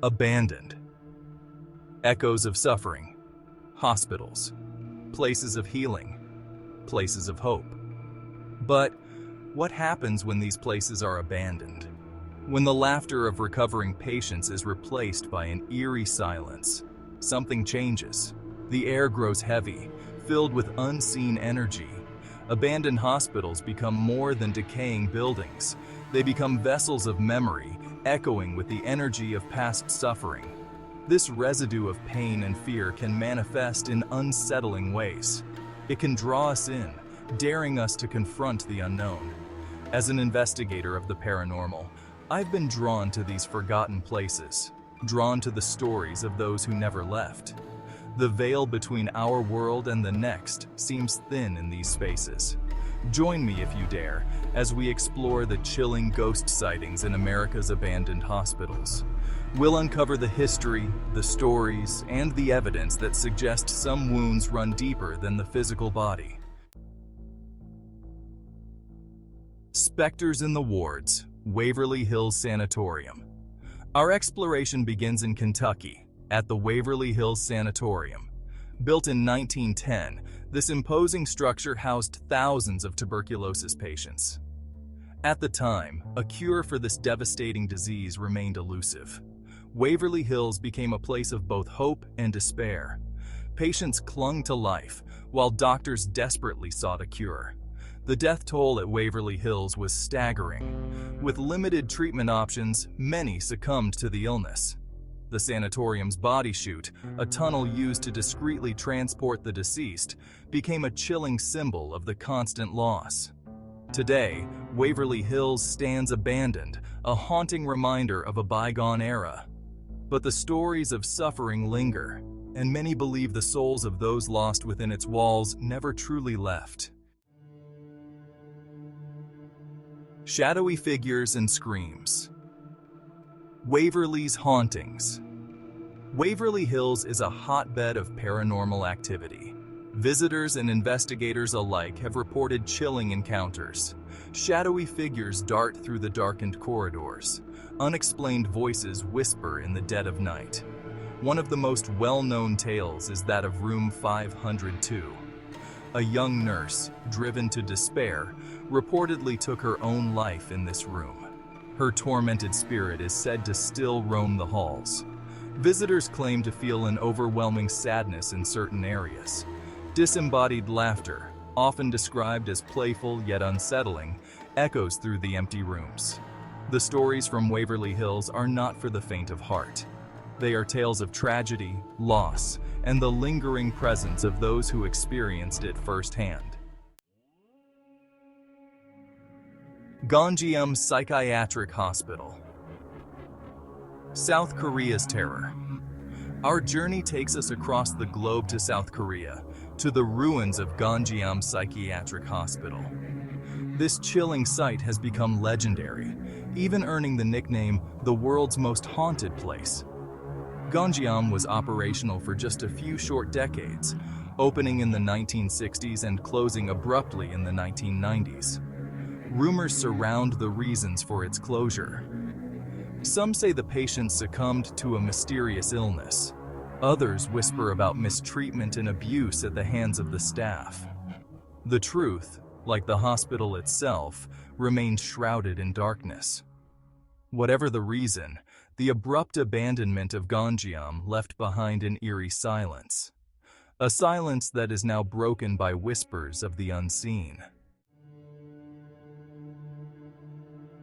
Abandoned. Echoes of suffering. Hospitals. Places of healing. Places of hope. But what happens when these places are abandoned? When the laughter of recovering patients is replaced by an eerie silence, something changes. The air grows heavy, filled with unseen energy. Abandoned hospitals become more than decaying buildings. They become vessels of memory, echoing with the energy of past suffering. This residue of pain and fear can manifest in unsettling ways. It can draw us in, daring us to confront the unknown. As an investigator of the paranormal, I've been drawn to these forgotten places, drawn to the stories of those who never left. The veil between our world and the next seems thin in these spaces. Join me if you dare, as we explore the chilling ghost sightings in America's abandoned hospitals. We'll uncover the history, the stories, and the evidence that suggest some wounds run deeper than the physical body. Specters in the Wards, Waverly Hills Sanatorium. Our exploration begins in Kentucky, at the Waverly Hills Sanatorium. Built in 1910, this imposing structure housed thousands of tuberculosis patients. At the time, a cure for this devastating disease remained elusive. Waverly Hills became a place of both hope and despair. Patients clung to life, while doctors desperately sought a cure. The death toll at Waverly Hills was staggering. With limited treatment options, many succumbed to the illness. The sanatorium's body chute, a tunnel used to discreetly transport the deceased, became a chilling symbol of the constant loss. Today, Waverly Hills stands abandoned, a haunting reminder of a bygone era. But the stories of suffering linger, and many believe the souls of those lost within its walls never truly left. Shadowy figures and screams. Waverly's Hauntings. Waverly Hills is a hotbed of paranormal activity. Visitors and investigators alike have reported chilling encounters. Shadowy figures dart through the darkened corridors. Unexplained voices whisper in the dead of night. One of the most well-known tales is that of room 502. A young nurse, driven to despair, reportedly took her own life in this room. Her tormented spirit is said to still roam the halls. Visitors claim to feel an overwhelming sadness in certain areas. Disembodied laughter, often described as playful yet unsettling, echoes through the empty rooms. The stories from Waverly Hills are not for the faint of heart. They are tales of tragedy, loss, and the lingering presence of those who experienced it firsthand. Gonjiam Psychiatric Hospital. South Korea's terror. Our journey takes us across the globe to South Korea, to the ruins of Gonjiam Psychiatric Hospital. This chilling site has become legendary, even earning the nickname the world's most haunted place. Gonjiam was operational for just a few short decades, opening in the 1960s and closing abruptly in the 1990s. Rumors surround the reasons for its closure. Some say the patients succumbed to a mysterious illness. Others whisper about mistreatment and abuse at the hands of the staff. The truth, like the hospital itself, remains shrouded in darkness. Whatever the reason, the abrupt abandonment of Gonjiam left behind an eerie silence. A silence that is now broken by whispers of the unseen.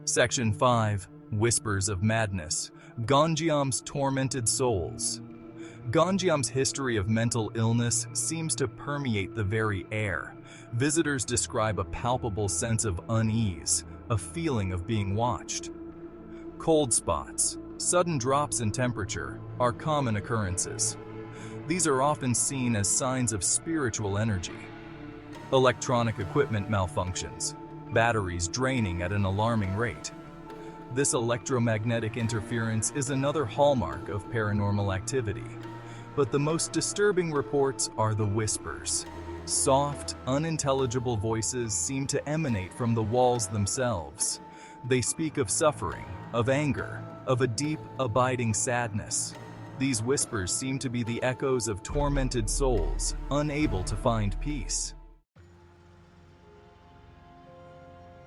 Section 5. Whispers of Madness. Gonjiam's Tormented Souls. Gonjiam's history of mental illness seems to permeate the very air. Visitors describe a palpable sense of unease, a feeling of being watched. Cold spots, sudden drops in temperature, are common occurrences. These are often seen as signs of spiritual energy. Electronic equipment malfunctions, batteries draining at an alarming rate. This electromagnetic interference is another hallmark of paranormal activity. But the most disturbing reports are the whispers. Soft, unintelligible voices seem to emanate from the walls themselves. They speak of suffering, of anger, of a deep, abiding sadness. These whispers seem to be the echoes of tormented souls, unable to find peace.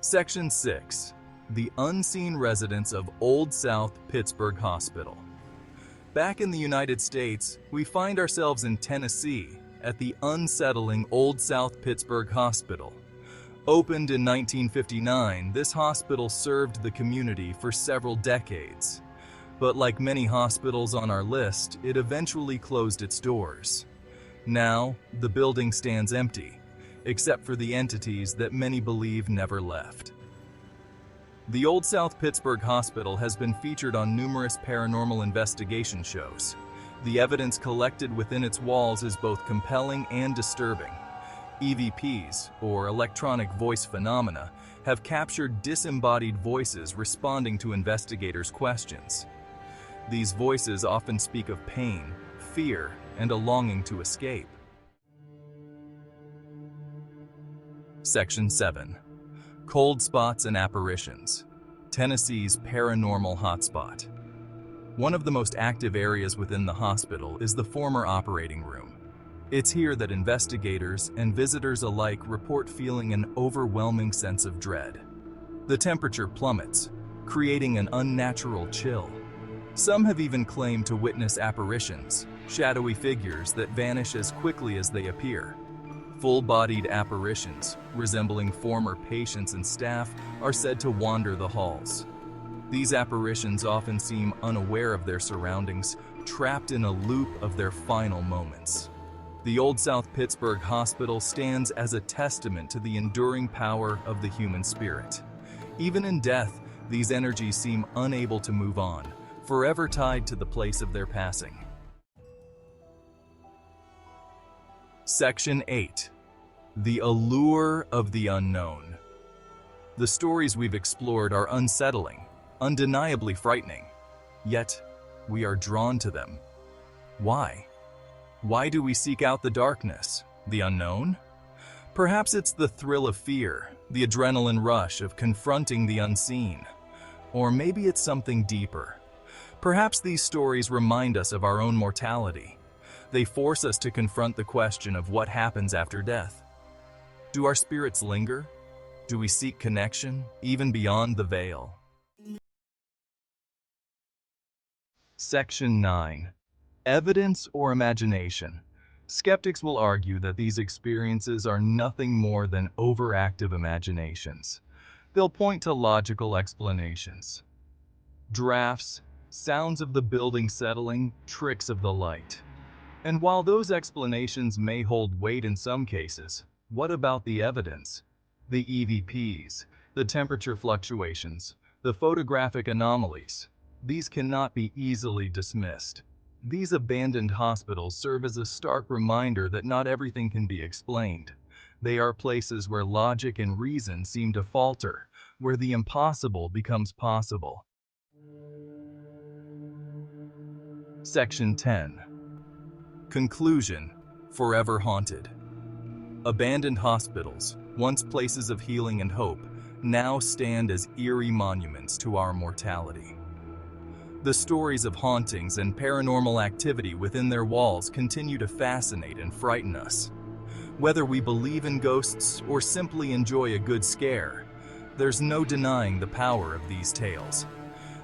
Section 6. The Unseen Residents of Old South Pittsburg Hospital. Back in the United States, we find ourselves in Tennessee at the unsettling Old South Pittsburg Hospital. Opened in 1959, this hospital served the community for several decades. But like many hospitals on our list, it eventually closed its doors. Now, the building stands empty, except for the entities that many believe never left. The Old South Pittsburg Hospital has been featured on numerous paranormal investigation shows. The evidence collected within its walls is both compelling and disturbing. EVPs, or electronic voice phenomena, have captured disembodied voices responding to investigators' questions. These voices often speak of pain, fear, and a longing to escape. Section 7. Cold Spots and Apparitions. Tennessee's Paranormal Hotspot. One of the most active areas within the hospital is the former operating room. It's here that investigators and visitors alike report feeling an overwhelming sense of dread. The temperature plummets, creating an unnatural chill. Some have even claimed to witness apparitions, shadowy figures that vanish as quickly as they appear. Full-bodied apparitions, resembling former patients and staff, are said to wander the halls. These apparitions often seem unaware of their surroundings, trapped in a loop of their final moments. The Old South Pittsburg Hospital stands as a testament to the enduring power of the human spirit. Even in death, these energies seem unable to move on, forever tied to the place of their passing. Section 8. The Allure of the Unknown. The stories we've explored are unsettling, undeniably frightening, yet we are drawn to them. Why? Why do we seek out the darkness, the unknown? Perhaps it's the thrill of fear, the adrenaline rush of confronting the unseen. Or maybe it's something deeper. Perhaps these stories remind us of our own mortality. They force us to confront the question of what happens after death. Do our spirits linger? Do we seek connection, even beyond the veil? Section 9. Evidence or imagination. Skeptics will argue that these experiences are nothing more than overactive imaginations. They'll point to logical explanations. Drafts, sounds of the building settling, tricks of the light. And while those explanations may hold weight in some cases, what about the evidence? The EVPs, the temperature fluctuations, the photographic anomalies. These cannot be easily dismissed. These abandoned hospitals serve as a stark reminder that not everything can be explained. They are places where logic and reason seem to falter, where the impossible becomes possible. Section 10. Conclusion: forever haunted. Abandoned hospitals, once places of healing and hope, now stand as eerie monuments to our mortality. The stories of hauntings and paranormal activity within their walls continue to fascinate and frighten us. Whether we believe in ghosts or simply enjoy a good scare, there's no denying the power of these tales.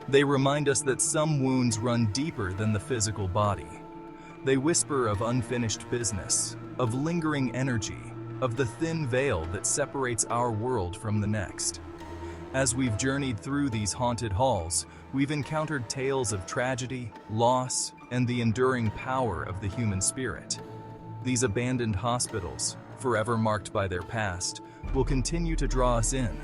They remind us that some wounds run deeper than the physical body. They whisper of unfinished business, of lingering energy, of the thin veil that separates our world from the next. As we've journeyed through these haunted halls, we've encountered tales of tragedy, loss, and the enduring power of the human spirit. These abandoned hospitals, forever marked by their past, will continue to draw us in.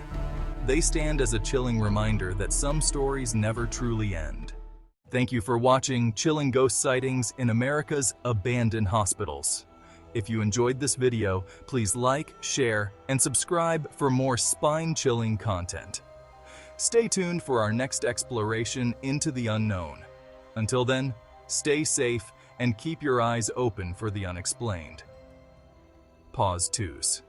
They stand as a chilling reminder that some stories never truly end. Thank you for watching Chilling Ghost Sightings in America's Abandoned Hospitals. If you enjoyed this video, please like, share, and subscribe for more spine-chilling content. Stay tuned for our next exploration into the unknown. Until then, stay safe and keep your eyes open for the unexplained. Pause twos.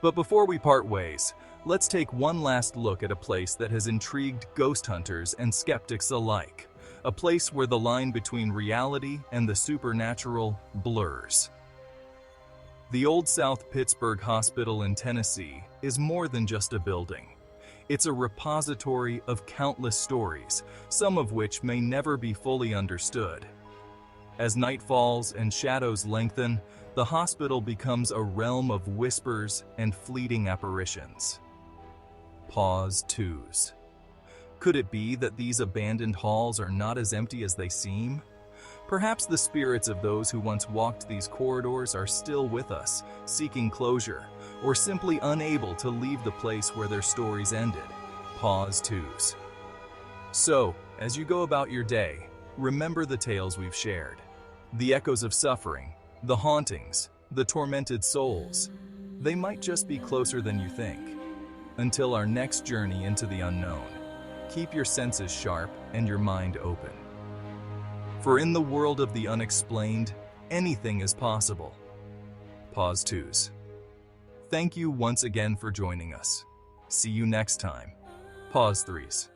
But before we part ways, let's take one last look at a place that has intrigued ghost hunters and skeptics alike. A place where the line between reality and the supernatural blurs. The Old South Pittsburg Hospital in Tennessee is more than just a building. It's a repository of countless stories, some of which may never be fully understood. As night falls and shadows lengthen, the hospital becomes a realm of whispers and fleeting apparitions. Pause twos. Could it be that these abandoned halls are not as empty as they seem? Perhaps the spirits of those who once walked these corridors are still with us, seeking closure, or simply unable to leave the place where their stories ended. Pause twos. So, as you go about your day, remember the tales we've shared. The echoes of suffering, the hauntings, the tormented souls. They might just be closer than you think. Until our next journey into the unknown, keep your senses sharp and your mind open. For in the world of the unexplained, anything is possible. Pause twos. Thank you once again for joining us. See you next time. Pause threes.